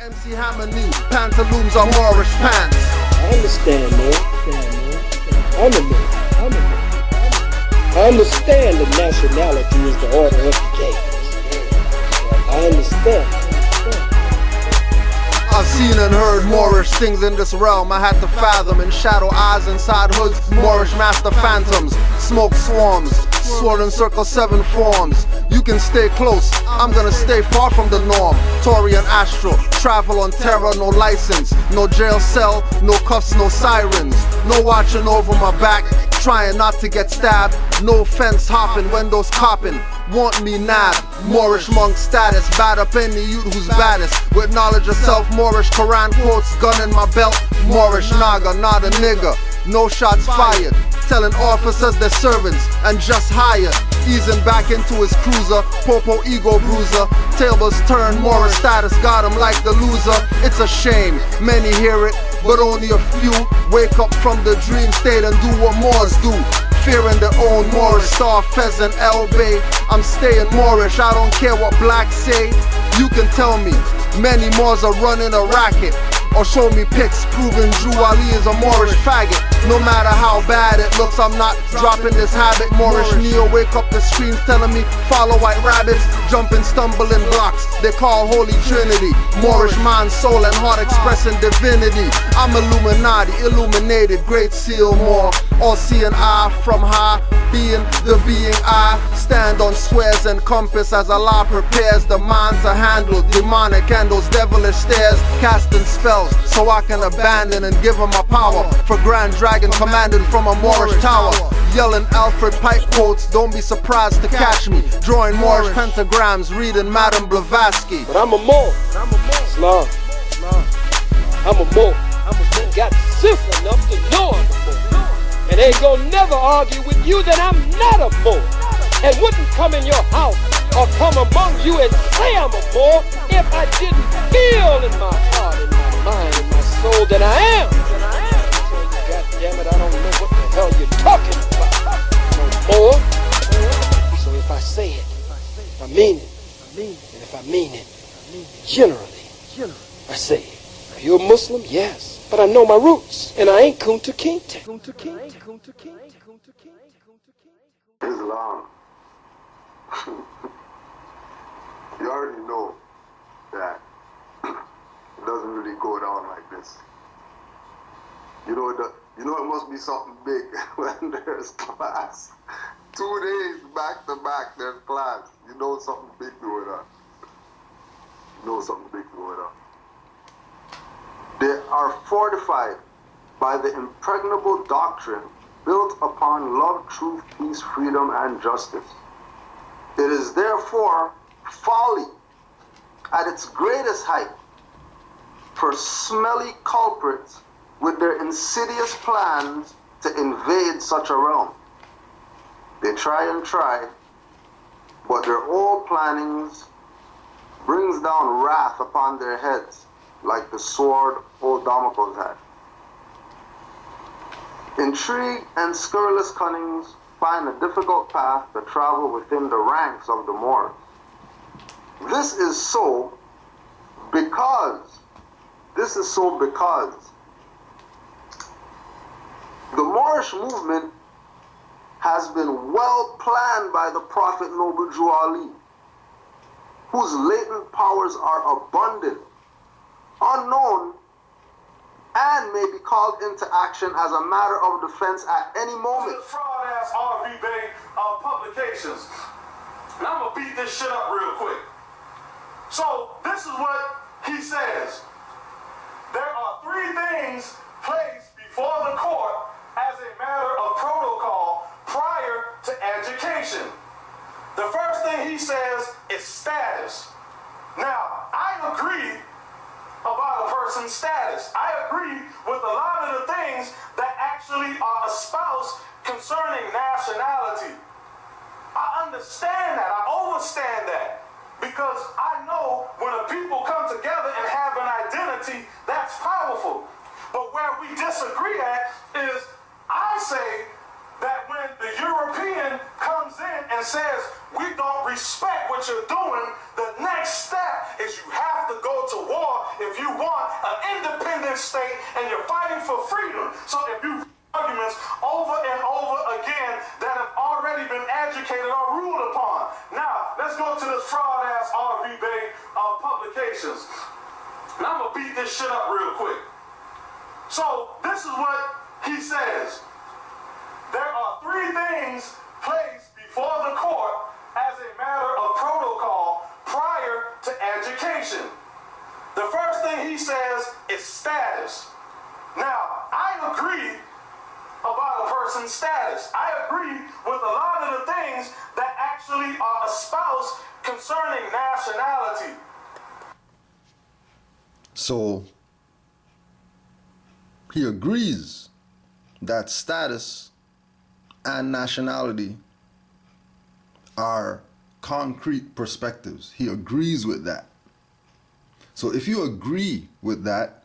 MC Hammerly, pantaloons are Moorish pants. I understand, man. I'm a man. I understand that nationality is the order of the game. I understand. I've seen and heard Moorish things in this realm I had to fathom. In shadow eyes inside hoods, Moorish master phantoms. Smoke swarms, swirling circle 7 forms. You can stay close, I'm gonna stay far from the norm. Tory and Astro, travel on terror, no license. No jail cell, no cuffs, no sirens. No watching over my back, trying not to get stabbed. No fence hopping, windows copping. Want me nabbed, Moorish monk status. Bad up any youth who's baddest. With knowledge of self, Moorish Quran quotes, gun in my belt. Moorish naga, not a nigga. No shots fired. Telling officers they're servants and just hired. Easing back into his cruiser, Popo ego bruiser. Tables turned, Moorish status got him like the loser. It's a shame, many hear it, but only a few wake up from the dream state and do what Moors do. Fearing their own Moorish star, pheasant, Bay. I'm staying Moorish, I don't care what blacks say. You can tell me, many Moors are running a racket. Or show me pics proving Drew Ali is a Moorish faggot. No matter how bad it looks, I'm not dropping this habit. Moorish Neo, wake up the screens telling me follow white rabbits. Jumping, stumbling blocks, they call Holy Trinity. Moorish mind, soul and heart expressing divinity. I'm Illuminati, illuminated, great seal more. All seeing eye from high, being the being I. Stand on squares and compass as Allah prepares the mind to handle demonic and those devilish stares. Casting spells so I can abandon and give him my power. For Grand Dragon commanded from a Moorish tower. Yelling Alfred Pike quotes, don't be surprised to catch me. Drawing Moorish pentagrams, reading Madame Blavatsky. But I'm a Moor. Islam. I'm a Moor. Got sense enough to know I'm a Moor. And ain't gonna never argue with you that I'm not a Moor. And wouldn't come in your house or come among you and say I'm a Moor if I didn't feel in my heart, in my mind, in my soul that I am. God damn it, I don't know what the hell you're talking about. No Moor. So if I say it, I mean it. And if I mean it, generally, I say it. Are you a Muslim? Yes. But I know my roots, and I ain't Kunta Kinte. Islam. You already know that it doesn't really go down like this. You know it must be something big when there's class. 2 days back to back there's class. You know something big going on. They are fortified by the impregnable doctrine built upon love, truth, peace, freedom, and justice. It is therefore folly at its greatest height for smelly culprits with their insidious plans to invade such a realm. They try, but their old plannings brings down wrath upon their heads, like the sword old Damocles had. Intrigue and scurrilous cunnings find a difficult path to travel within the ranks of the Moors. This is so because the Moorish movement has been well planned by the Prophet Noble Drew Ali, whose latent powers are abundant, unknown, and may be called into action as a matter of defense at any moment. Fraud-ass RV Bay publications. And I'm gonna beat this shit up real quick. So this is what he says. There are 3 things placed before the court as a matter of protocol prior to education. The first thing he says is status. Now, I agree about a person's status. I agree with a lot of the things that actually are espoused concerning nationality. I understand that. I understand that. Because I know when a people come together and have an identity, that's powerful. But where we disagree at is, I say that when the European comes in and says, we don't respect what you're doing, the next step is you have to go to war if if you want an independent state and you're fighting for freedom, so if you arguments over and over again that have already been educated or ruled upon. Now, let's go to this fraud-ass RV Bay publications. And I'm going to beat this shit up real quick. So, this is what he says. There are three things placed before the court as a matter of protocol prior to education. The first thing he says is status. Now, I agree about a person's status. I agree with a lot of the things that actually are espoused concerning nationality. So he agrees that status and nationality are concrete perspectives. He agrees with that. So if you agree with that,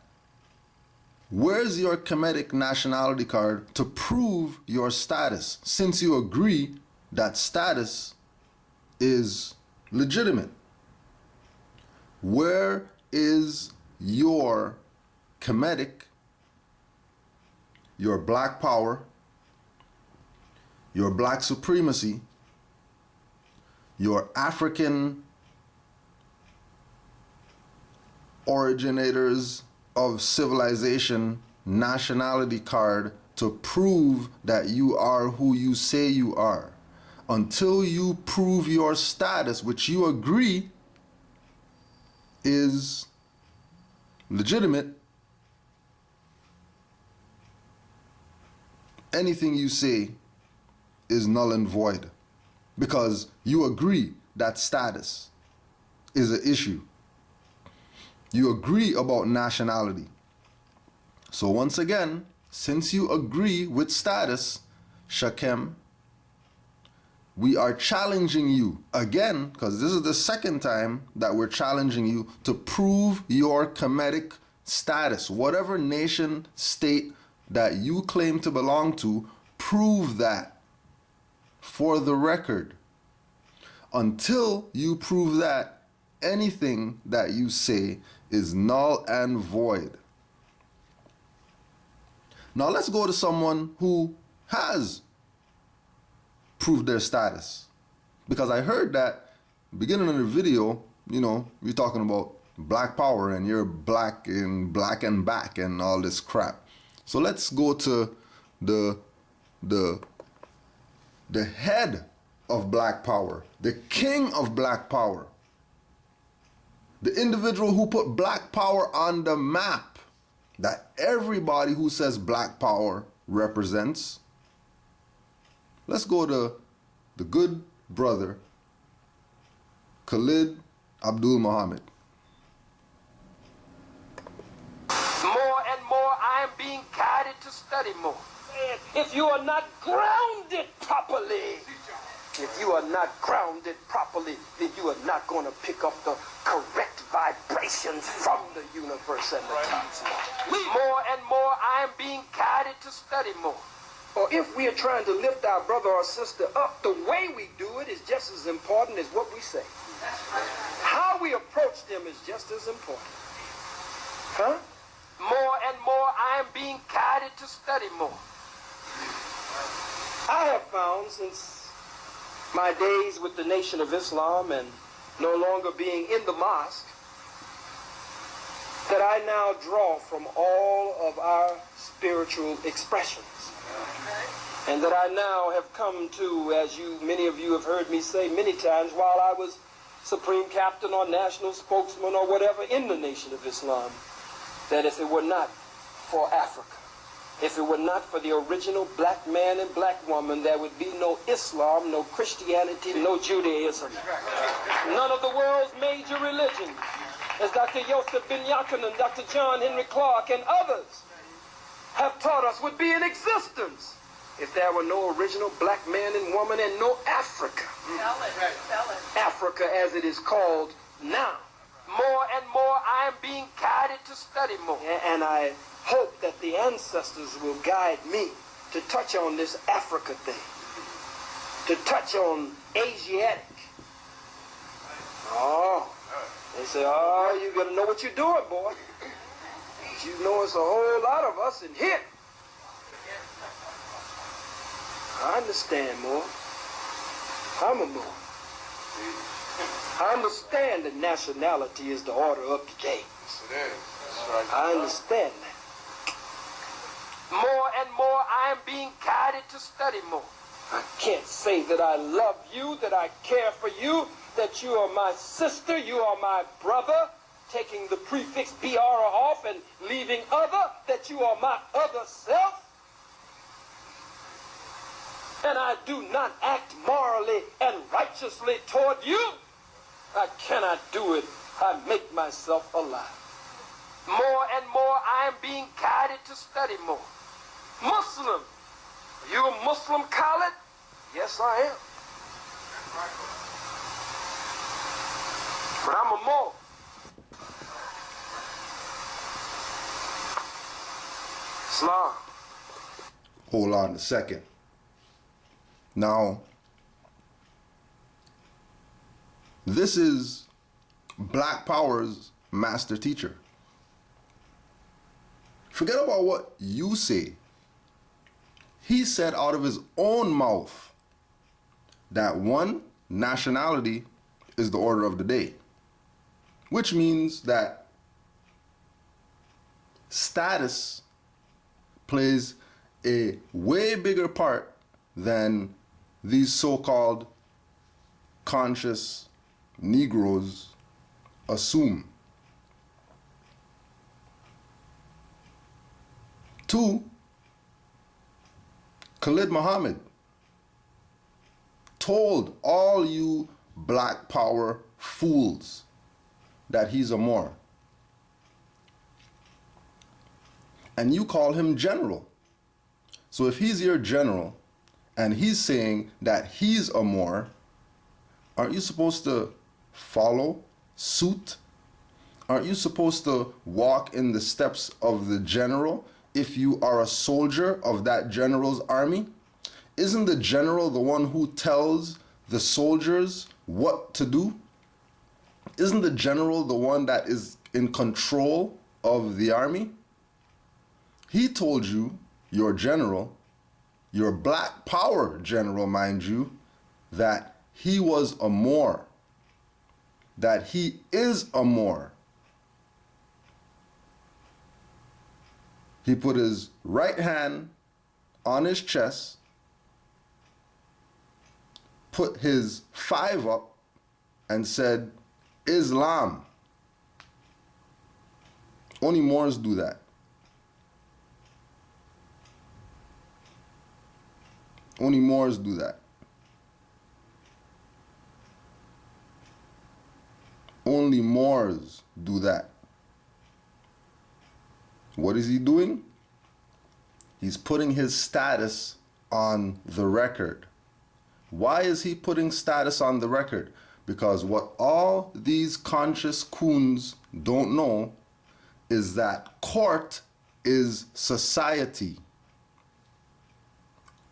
where's your Kemetic nationality card to prove your status, since you agree that status is legitimate? Where is your Kemetic, your black power, your black supremacy, your African originators of civilization nationality card to prove that you are who you say you are? Until you prove your status, which you agree is legitimate, anything you say is null and void, because you agree that status is an issue. You agree about nationality. So once again, since you agree with status, Shakem, we are challenging you again, because this is the second time that we're challenging you to prove your Kemetic status. Whatever nation, state that you claim to belong to, prove that for the record. Until you prove that, anything that you say is null and void. Now let's go to someone who has proved their status. Because I heard that beginning of the video, you know, you're talking about black power and you're black and back and all this crap. So let's go to the head of black power, the king of black power, the individual who put black power on the map that everybody who says black power represents. Let's go to the good brother, Khalid Abdul Muhammad. More and more, I am being guided to study more. If you are not grounded properly, then you are not going to pick up the correct vibrations from the universe and the cosmos. More and more, I am being guided to study more. Or if we are trying to lift our brother or sister up, the way we do it is just as important as what we say. How we approach them is just as important. Huh? More and more, I am being guided to study more. I have found since my days with the Nation of Islam and no longer being in the mosque, that I now draw from all of our spiritual expressions. And that I now have come to, as many of you have heard me say many times while I was Supreme Captain or National Spokesman or whatever in the Nation of Islam, that if it were not for Africa, if it were not for the original black man and black woman, there would be no Islam, no Christianity, no Judaism. None of the world's major religions, as Dr. Yosef Ben Yaakov, Dr. John Henry Clark, and others have taught us, would be in existence if there were no original black man and woman and no Africa. Tell it. Africa as it is called now. More and more, I am being guided to study more. And I hope that the ancestors will guide me to touch on this Africa thing, to touch on Asiatic. Oh, They say, oh, you gotta know what you're doing, boy. But you know it's a whole lot of us in here. I understand, Moor. I'm a Moor. I understand that nationality is the order of the day. I understand that. More and more I am being guided to study more. I can't say that I love you, that I care for you, that you are my sister, you are my brother, taking the prefix BR off and leaving other, that you are my other self. And I do not act morally and righteously toward you. I cannot do it. I make myself alive. More and more I am being guided to study more. Muslim. Are you a Muslim, Khalid? Yes, I am. But I'm a Moor. Islam. Hold on a second. Now, this is Black Power's master teacher. Forget about what you say. He said out of his own mouth that one, nationality is the order of the day, which means that status plays a way bigger part than these so-called conscious Negroes assume. Two, Khalid Muhammad told all you Black Power fools that he's a Moor. And you call him general. So if he's your general and he's saying that he's a Moor, aren't you supposed to follow suit? Aren't you supposed to walk in the steps of the general if you are a soldier of that general's army? Isn't the general the one who tells the soldiers what to do? Isn't the general the one that is in control of the army? He told you, your general, your Black Power general, mind you, that he was a Moor, that he is a Moor. He put his right hand on his chest, put his 5 up, and said, Islam. Only Moors do that. Only Moors do that. Only Moors do that. What is he doing? He's putting his status on the record. Why is he putting status on the record? Because what all these conscious coons don't know is that court is society.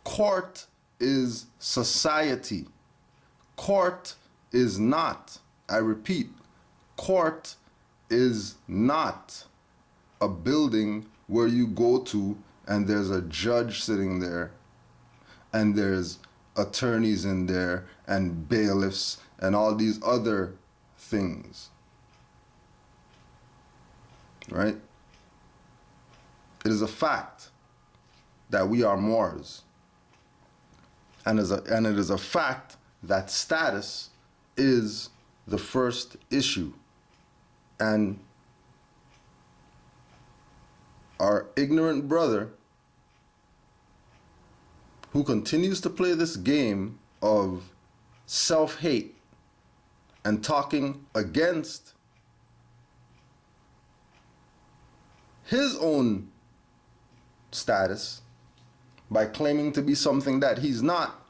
Court is society. Court is not, I repeat, court is not a building where you go to and there's a judge sitting there and there's attorneys in there and bailiffs and all these other things. Right? It is a fact that we are Moors. And it is a fact that status is the first issue. And our ignorant brother, who continues to play this game of self-hate and talking against his own status by claiming to be something that he's not,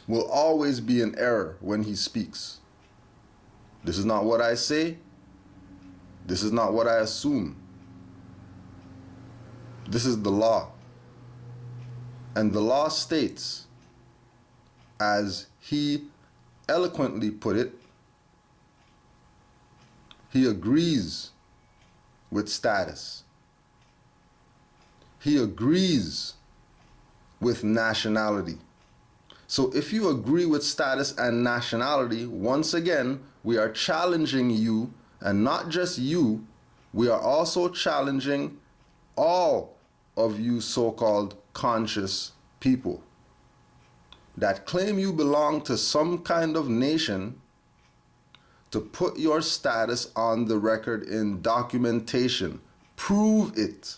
will always be in error when he speaks. This is not what I say. This is not what I assume. This is the law. And the law states, as he eloquently put it, He agrees with status. He agrees with nationality. So if you agree with status and nationality, once again, we are challenging you, and not just you, we are also challenging all of you so-called conscious people that claim you belong to some kind of nation to put your status on the record in documentation. Prove it.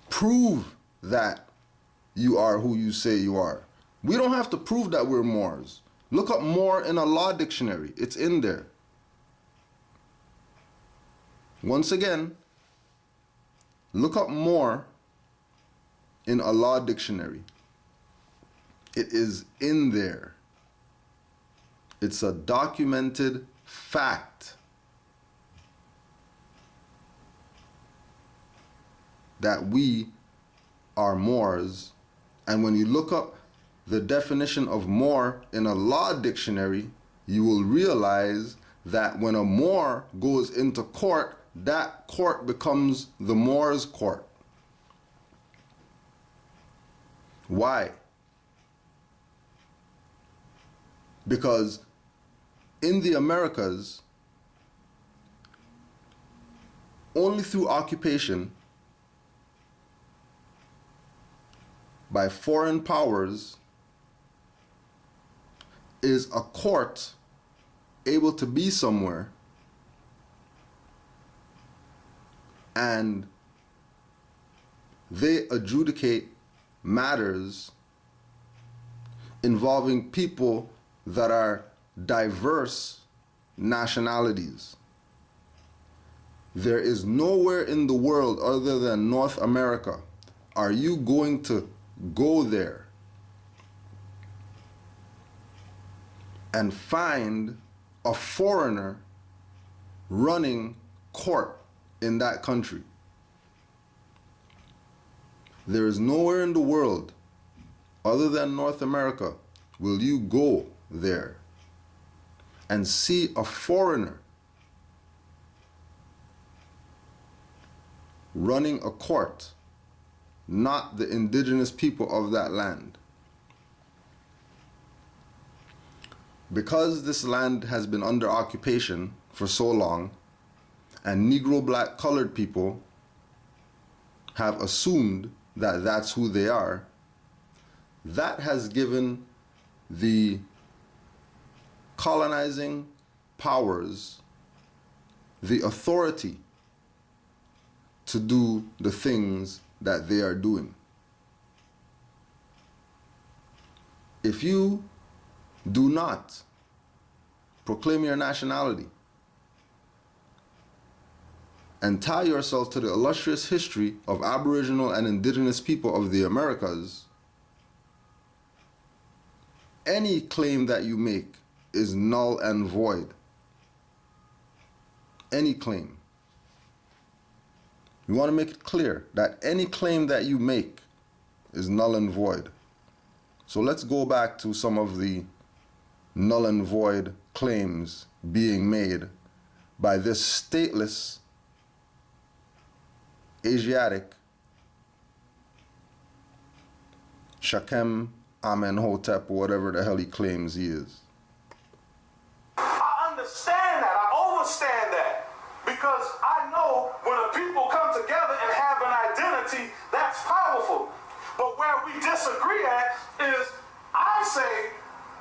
Prove that you are who you say you are. We don't have to prove that we're Moors. Look up Moor in a law dictionary. It's in there. Once again, look up Moor in a law dictionary. It is in there. It's a documented fact that we are Moors. And when you look up the definition of Moor in a law dictionary, you will realize that when a Moor goes into court, that court becomes the Moors' court. Why? Because in the Americas, only through occupation by foreign powers is a court able to be somewhere and they adjudicate matters involving people that are diverse nationalities. There is nowhere in the world other than North America are you going to go there and find a foreigner running court in that country. There is nowhere in the world other than North America will you go there and see a foreigner running a court, not the indigenous people of that land. Because this land has been under occupation for so long, and Negro, black, colored people have assumed that that's who they are, that has given the colonizing powers the authority to do the things that they are doing. If you do not proclaim your nationality and tie yourself to the illustrious history of Aboriginal and Indigenous people of the Americas, any claim that you make is null and void. Any claim. You want to make it clear that any claim that you make is null and void. So let's go back to some of the null and void claims being made by this stateless Asiatic Shakem Amenhotep, whatever the hell he claims he is. I understand that. I overstand that. Because I know when a people come together and have an identity, that's powerful. But where we disagree at is I say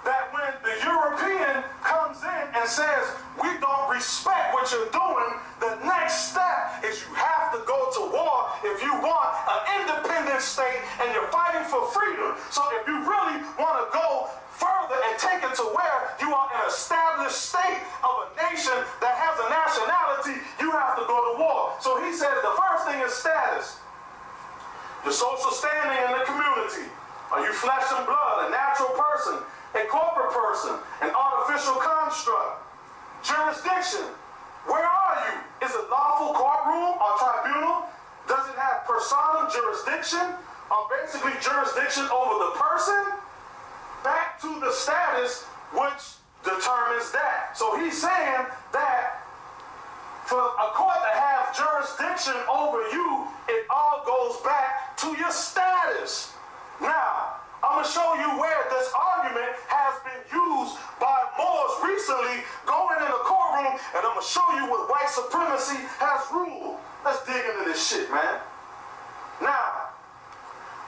that when the European comes in and says, we don't respect what you're doing, the next step is you have to go to war if you want an independent state and you're fighting for freedom. So if you really want to go further and take it to where you are an established state of a nation that has a nationality, you have to go to war. So he said the first thing is status. Your social standing in the community. Are you flesh and blood, a natural person, a corporate person, an artificial construct? Jurisdiction. Where are you? Is it lawful courtroom or tribunal? Does it have personam jurisdiction? Or basically jurisdiction over the person? Back to the status, which determines that. So he's saying that for a court to have jurisdiction over you, it all goes back to your status. Now, I'm going to show you where this argument has been used by Moors recently, going in the courtroom, and I'm going to show you what white supremacy has ruled. Let's dig into this shit, man. Now,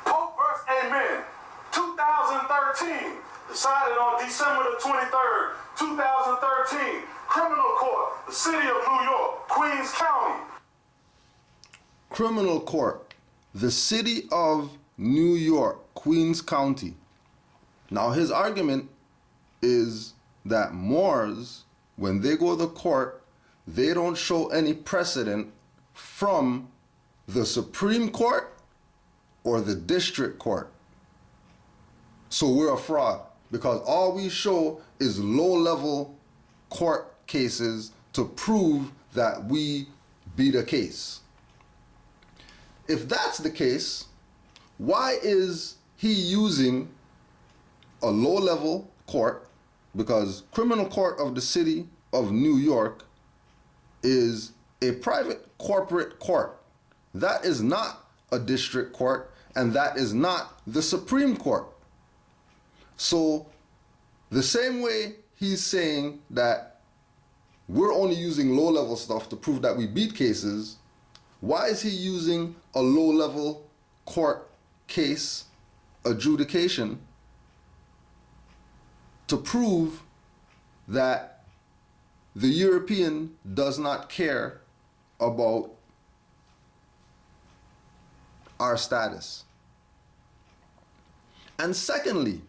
Pope vs. Amen, 2013, decided on December the 23rd, 2013, Criminal Court, the city of New York, Queens County. Criminal Court, the city of New York, Queens County. Now his argument is that Moors, when they go to court, they don't show any precedent from the Supreme Court or the District Court. So we're a fraud because all we show is low-level court cases to prove that we beat a case. If that's the case, why is he using a low-level court? Because criminal court of the city of New York is a private corporate court. That is not a district court, and that is not the Supreme Court. So the same way he's saying that we're only using low-level stuff to prove that we beat cases, why is he using a low-level court case adjudication to prove that the European does not care about our status? And secondly,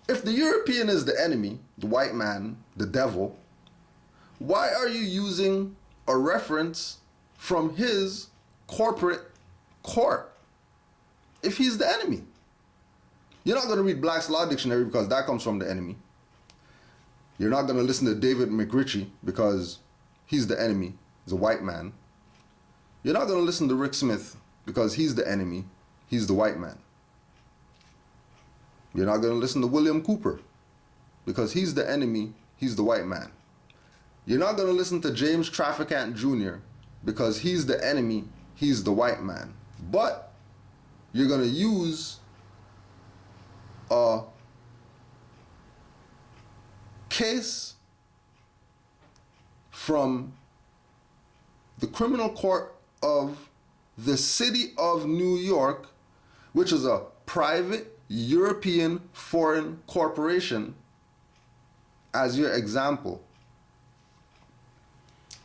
if the European is the enemy, the white man, the devil, why are you using a reference from his corporate court if he's the enemy? You're not going to read Black's Law Dictionary because that comes from the enemy. You're not going to listen to David McRitchie because he's the enemy, he's a white man. You're not going to listen to Rick Smith because he's the enemy, he's the white man. You're not going to listen to William Cooper because he's the enemy, he's the white man. You're not going to listen to James Traficant Jr. because he's the enemy, he's the white man. But you're going to use a case from the criminal court of the city of New York, which is a private European foreign corporation, as your example.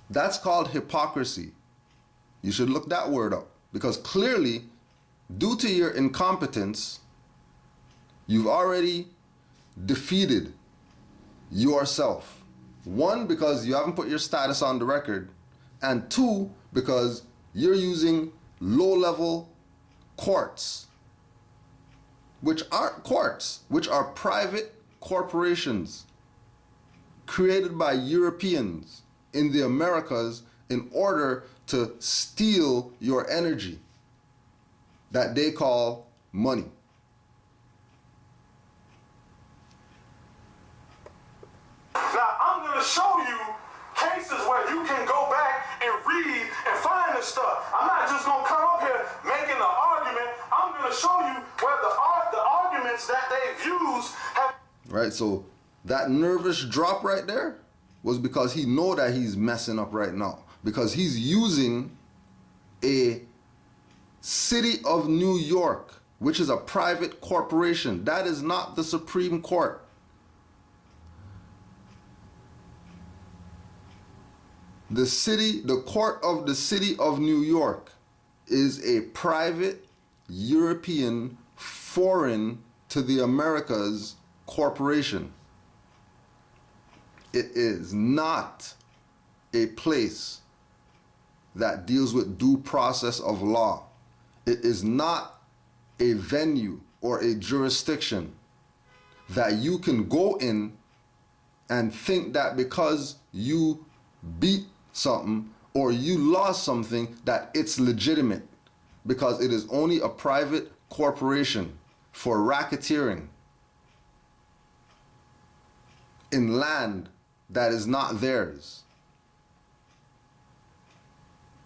That's called hypocrisy. You should look that word up because clearly, due to your incompetence, you've already defeated yourself. One, because you haven't put your status on the record, and two, because you're using low-level courts, which aren't courts, which are private corporations created by Europeans in the Americas in order to steal your energy that they call money. Now, I'm going to show you cases where you can go back and read and find this stuff. I'm not just going to come up here making an argument. I'm going to show you where the arguments that they've used have... Right, so that nervous drop right there was because he know that he's messing up right now. Because he's using a city of New York, which is a private corporation. That is not the Supreme Court. The court of the city of New York is a private European foreign to the Americas corporation. It is not a place that deals with due process of law. It is not a venue or a jurisdiction that you can go in and think that because you beat something or you lost something that it's legitimate, because it is only a private corporation for racketeering. in land that is not theirs.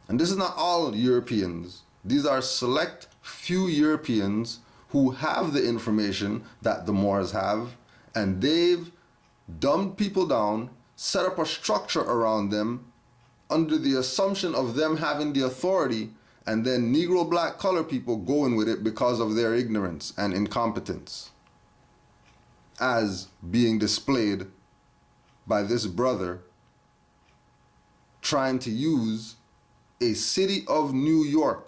And this is not all Europeans. These are select few Europeans who have the information that the Moors have, and they've dumbed people down, set up a structure around them under the assumption of them having the authority, and then Negro, black, color people going with it because of their ignorance and incompetence, as being displayed by this brother trying to use a city of New York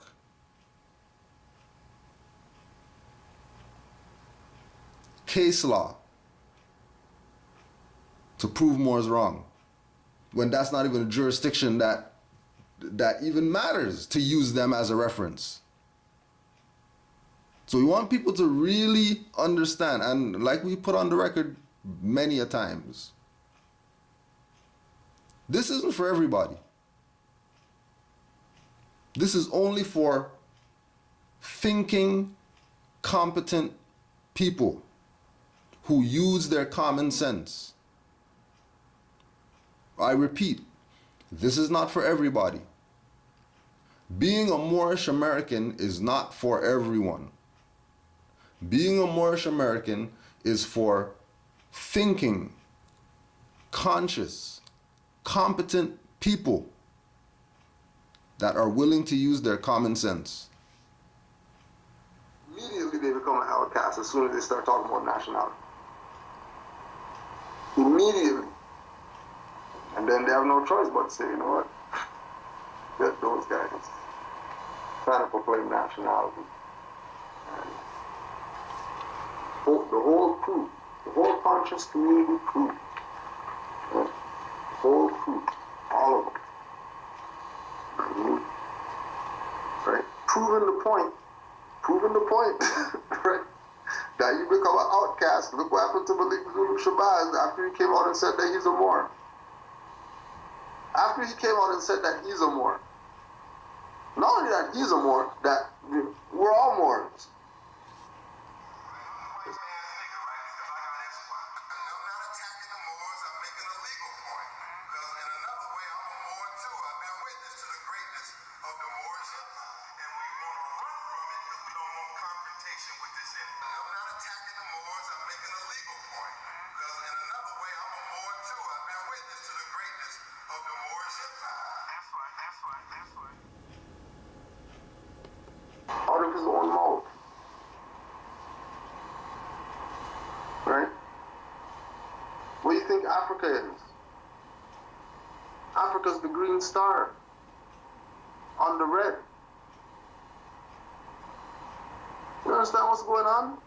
case law to prove Moors wrong, when that's not even a jurisdiction that even matters to use them as a reference. So we want people to really understand, and like we put on the record many a times, this isn't for everybody. This is only for thinking, competent people who use their common sense. I repeat, this is not for everybody. Being a Moorish American is not for everyone. Being a Moorish American is for thinking, conscious, competent people that are willing to use their common sense. Immediately they become an outcast as soon as they start talking about nationality. Immediately. And then they have no choice but to say, you know what? Let those guys trying to proclaim nationality. And the whole crew, the whole conscious community crew, the whole crew, all of them. Right? Proving the point, right? That you become an outcast. Look what happened to Malik Zulu Shabazz after he came out and said that he's a Moor. After he came out and said that he's a Moor. Not only that he's a Moor, that we're all Moors. Out of his own mouth. Right? What do you think Africa is? Africa's the green star on the red. You understand what's going on?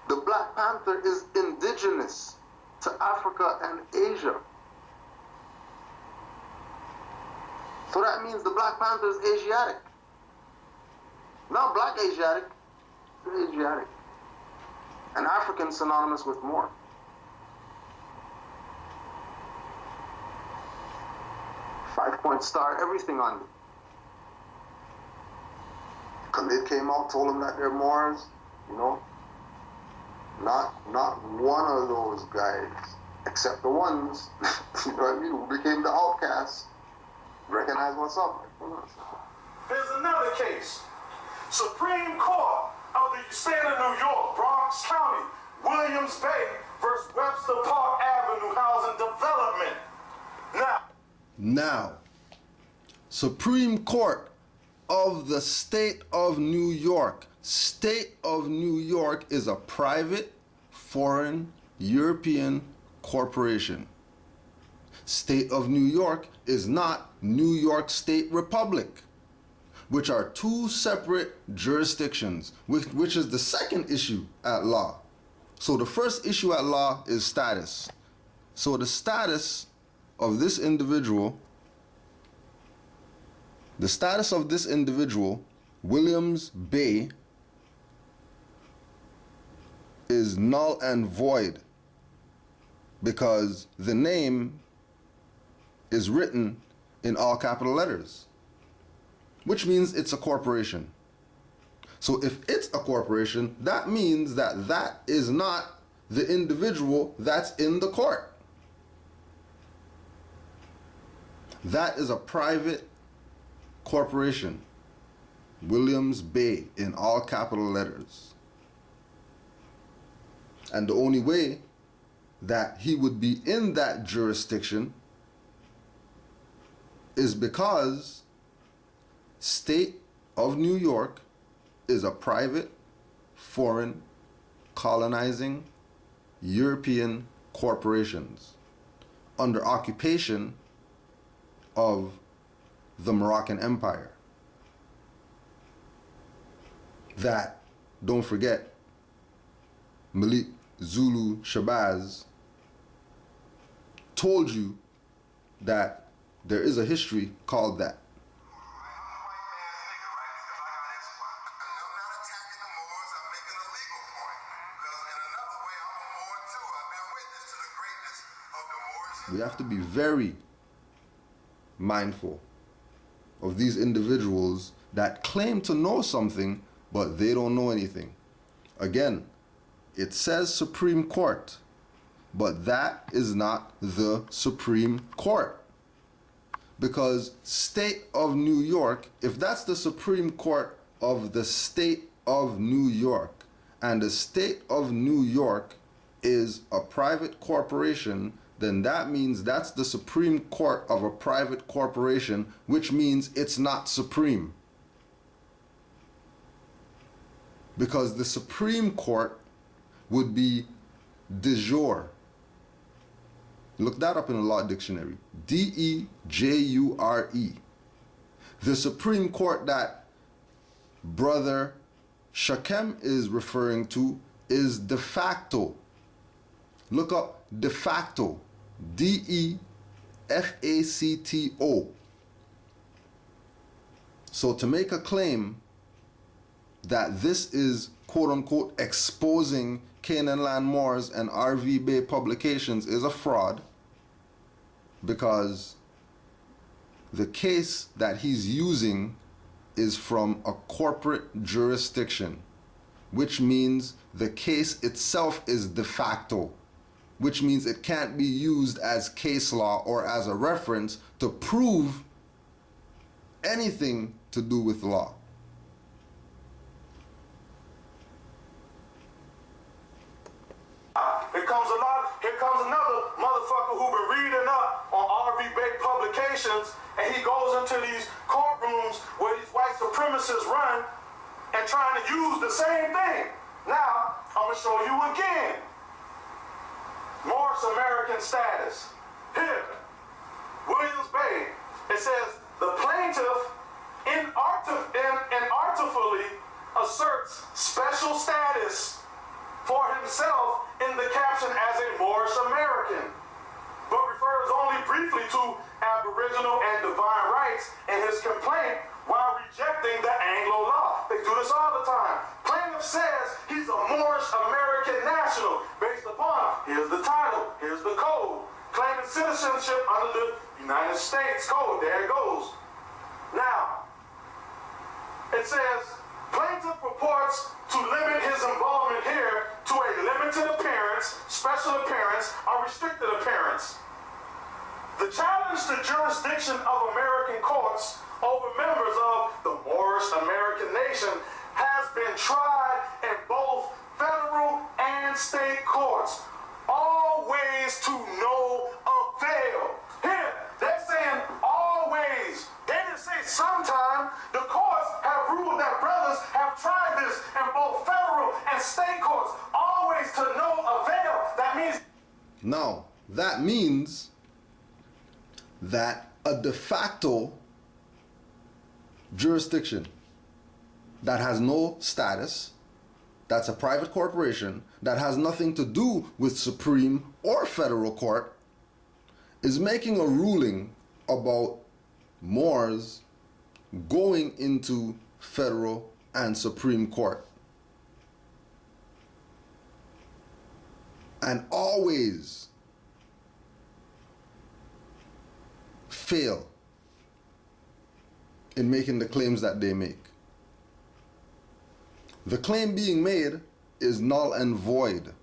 The Black Panther is indigenous to Africa and Asia. So that means the Black Panther is Asiatic. Not black Asiatic, they're Asiatic. And African synonymous with Moor. Five-point star, everything on it. Khalid came out, told them that they're Moors, you know. Not one of those guys, except the ones, you know what I mean, who became the outcasts, recognize what's up. There's another case. Supreme Court of the state of New York, Bronx County, Williams Bay versus Webster Park Avenue Housing Development. Now, Supreme Court of the state of New York. State of New York is a private, foreign, European corporation. State of New York is not New York State Republic, which are two separate jurisdictions, which is the second issue at law. So the first issue at law is status. So the status of this individual, Williams Bay, is null and void because the name is written in all capital letters, which means it's a corporation. So if it's a corporation, that means that is not the individual that's in the court. That is a private corporation. Williams Bay in all capital letters. And the only way that he would be in that jurisdiction is because State of New York is a private, foreign, colonizing, European corporations under occupation of the Moroccan Empire. That, don't forget, Malik Zulu Shabazz told you that there is a history called that. We have to be very mindful of these individuals that claim to know something, but they don't know anything. Again, it says Supreme Court, but that is not the Supreme Court. Because State of New York, if that's the Supreme Court of the State of New York, and the State of New York is a private corporation, then that means that's the Supreme Court of a private corporation, which means it's not supreme. Because the Supreme Court would be de jure. Look that up in the law dictionary. Dejure. The Supreme Court that Brother Shakem is referring to is de facto. Look up de facto. DEFACTO. So to make a claim that this is quote unquote exposing Canaanland Moors and RV Bay publications is a fraud, because the case that he's using is from a corporate jurisdiction, which means the case itself is de facto, which means it can't be used as case law or as a reference to prove anything to do with law. Here comes another motherfucker who been reading up on RV Bay publications, and he goes into these courtrooms where these white supremacists run and trying to use the same thing. Now, I'm gonna show you again. Moorish American status. Here, Williams Bay. It says the plaintiff inartfully asserts special status for himself in the caption as a Moorish American, but refers only briefly to Aboriginal and divine rights in his complaint while rejecting the Anglo law. They do this all the time. Plaintiff says he's a Moorish American national based upon, here's the title, here's the code, claiming citizenship under the United States Code. There it goes. Now, it says, plaintiff purports to limit his involvement here to a limited appearance, special appearance, or restricted appearance. The challenge to jurisdiction of American courts over members of the Moorish American nation has been tried in both federal and state courts, always to no avail. Here, they're saying always. They didn't say sometime. The courts have ruled that brothers have tried this in both federal and state courts, always to no avail. That means... Now, that means that a de facto jurisdiction that has no status, that's a private corporation, that has nothing to do with Supreme or federal court, is making a ruling about Moors going into federal and Supreme Court. And always fail in making the claims that they make. The claim being made is null and void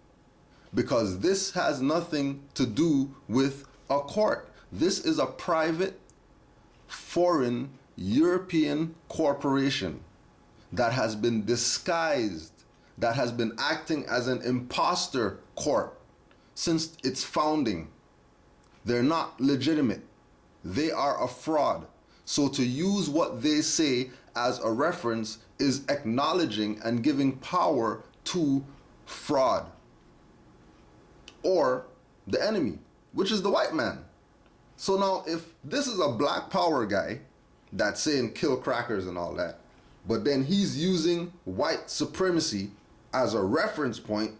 because this has nothing to do with a court. This is a private, foreign, European corporation that has been disguised, that has been acting as an imposter court since its founding. They're not legitimate. They are a fraud. So to use what they say as a reference is acknowledging and giving power to fraud or the enemy, which is the white man. So now if this is a black power guy that's saying kill crackers and all that, but then he's using white supremacy as a reference point,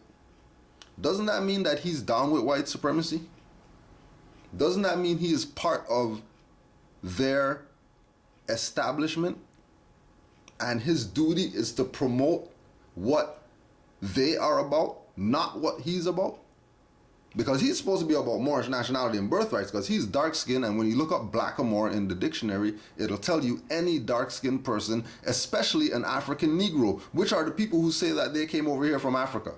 doesn't that mean that he's down with white supremacy? Doesn't that mean he is part of their establishment and his duty is to promote what they are about, not what he's about? Because he's supposed to be about Moorish nationality and birthrights, because he's dark-skinned, and when you look up Blackamoor in the dictionary, it'll tell you any dark-skinned person, especially an African Negro, which are the people who say that they came over here from Africa.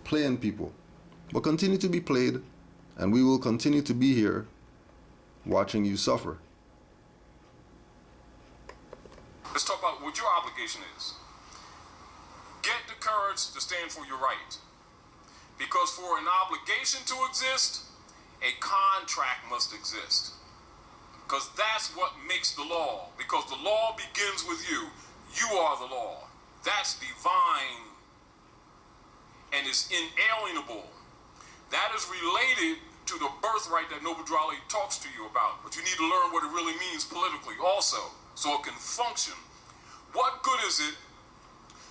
Playing people. But continue to be played, and we will continue to be here watching you suffer. Let's talk about what your obligation is. Get the courage to stand for your right. Because for an obligation to exist, a contract must exist. Because that's what makes the law. Because the law begins with you. You are the law. That's divine and is inalienable. That is related to the birthright that Noble Drew Ali talks to you about. But you need to learn what it really means politically also, so it can function. What good is it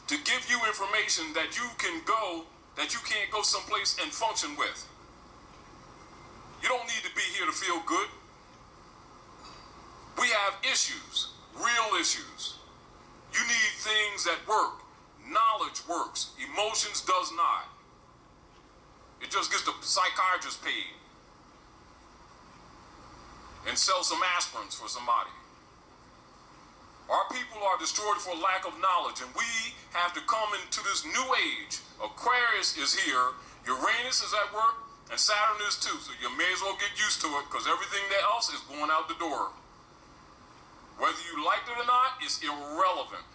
to give you information that you can't go someplace and function with? You don't need to be here to feel good. We have issues, real issues. You need things that work. Knowledge works. Emotions does not. It just gets the psychiatrist paid and sell some aspirins for somebody. Our people are destroyed for lack of knowledge, and we have to come into this new age. Aquarius is here, Uranus is at work, and Saturn is too, so you may as well get used to it, because everything else is going out the door. Whether you liked it or not is irrelevant.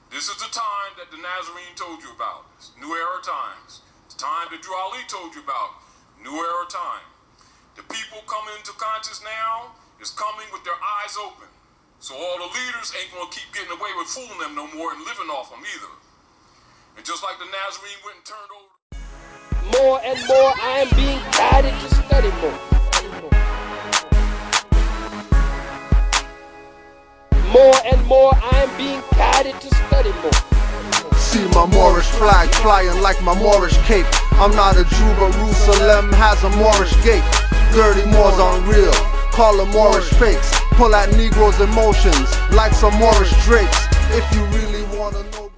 This is the time that the Nazarene told you about. It's New Era times. It's time that Drew Ali told you about. New Era time. The people coming into conscious now is coming with their eyes open. So all the leaders ain't going to keep getting away with fooling them no more and living off them either. And just like the Nazarene went and turned over. More and more I am being guided to study more. More and more I am being guided to study more. See my Moorish flag flying like my Moorish cape. I'm not a Jew, but Jerusalem has a Moorish gate. Dirty Moors unreal, call them Moorish fakes. Pull at Negroes' emotions like some Moorish drapes. If you really wanna know